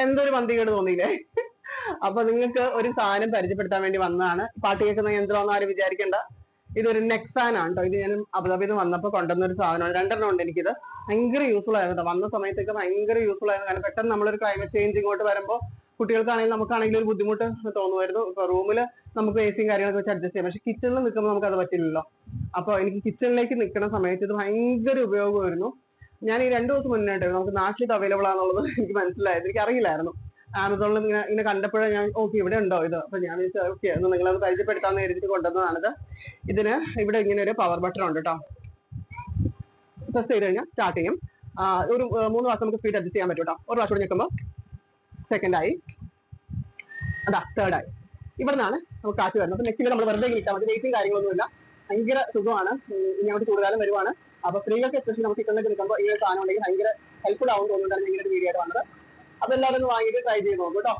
എന്തൊരു പന്തികേട് തോന്നിയില്ലേ? അപ്പൊ നിങ്ങൾക്ക് ഒരു സാധനം പരിചയപ്പെടുത്താൻ വേണ്ടി വന്നതാണ്. പാട്ട് കേൾക്കുന്ന യന്ത്രമൊന്നും ആരും വിചാരിക്കണ്ട. ഇതൊരു നെക്ക് ഫാൻ ആണ് കേട്ടോ. ഇത് ഞാൻ അബുദാബിയിൽ നിന്ന് വന്നപ്പോൾ കൊണ്ടുവന്ന ഒരു സാധനമാണ്. 2 ഉണ്ട് എനിക്കിത്. ഭയങ്കര യൂസ്ഫുൾ ആയിരുന്നു. വന്ന സമയത്തൊക്കെ ഭയങ്കര യൂസ്ഫുൾ ആയിരുന്നു. കാരണം പെട്ടെന്ന് നമ്മളൊരു ക്ലൈമറ്റ് ചേഞ്ച് ഇങ്ങോട്ട് വരുമ്പോൾ കുട്ടികൾക്കാണെങ്കിലും നമുക്കാണെങ്കിലും ഒരു ബുദ്ധിമുട്ട് തോന്നുമായിരുന്നു. ഇപ്പൊ റൂമിൽ നമുക്ക് എ സിയും കാര്യങ്ങളൊക്കെ വെച്ച് അഡ്ജസ്റ്റ് ചെയ്യാം. പക്ഷെ കിച്ചണിൽ നിൽക്കുമ്പോൾ നമുക്ക് അത് പറ്റില്ലല്ലോ. അപ്പൊ എനിക്ക് കിച്ചണിലേക്ക് നിൽക്കുന്ന സമയത്ത് ഇത് ഭയങ്കര ഉപയോഗമായിരുന്നു. ഞാൻ ഈ 2 ദിവസം മുന്നേ നമുക്ക് നാട്ടിൽ ഇത് അവൈലബിൾ ആണെന്നുള്ളത് എനിക്ക് മനസ്സിലായത്. എനിക്ക് അറിയില്ലായിരുന്നു. ആമസോണിൽ ഇങ്ങനെ കണ്ടപ്പോഴേ ഞാൻ ഓക്കെ ഇവിടെ ഉണ്ടോ ഇത്. അപ്പൊ ഞാൻ വിചാരിച്ചു ഓക്കെ ഒന്ന് നിങ്ങളത് പരിചയപ്പെടുത്താന്ന് കരുതിട്ട് കൊണ്ടുവന്നതാണിത്. ഇതിന് ഇവിടെ ഇങ്ങനെ ഒരു പവർ ബട്ടൺ ഉണ്ട് കേട്ടോ. പ്രസ് ചെയ്ത് കഴിഞ്ഞാൽ സ്റ്റാർട്ട് ചെയ്യും. ഒരു 3 പ്രാവശ്യം നമുക്ക് സ്പീഡ് അഡ്ജസ്റ്റ് ചെയ്യാൻ പറ്റും കേട്ടോ. ഒരു പ്രാവശ്യം നിൽക്കുമ്പോൾ സെക്കൻഡായി, അതാ തേർഡായി. ഇവിടെ നിന്നാണ് നമുക്ക് കാറ്റ് വരുന്നത്. അപ്പൊ നെക്സ്റ്റിൽ നമ്മൾ വെറുതെ കിട്ടാൻ മതി. വെയിറ്റും കാര്യങ്ങളൊന്നുമില്ല. ഭയങ്കര സുഖമാണ്. ഇനി അങ്ങോട്ട് കൂടുതലും വരുവാണ്. അപ്പൊ സ്ത്രീകൾക്ക് എസ്പെഷ്യലി നമുക്ക് കിട്ടുന്നതിൽ നിൽക്കുമ്പോൾ ഈ ഒരു സാധനം ഉണ്ടെങ്കിൽ ഭയങ്കര ഹെൽപ്ഫുൾ ആവും തോന്നുന്നുണ്ടാണ് ഇങ്ങനെ ഒരു വീഡിയോ ആയിട്ട് വന്നത്. അപ്പൊ എല്ലാവരും ഒന്ന് വാങ്ങിയിട്ട് ട്രൈ ചെയ്ത് നോക്കും കേട്ടോ.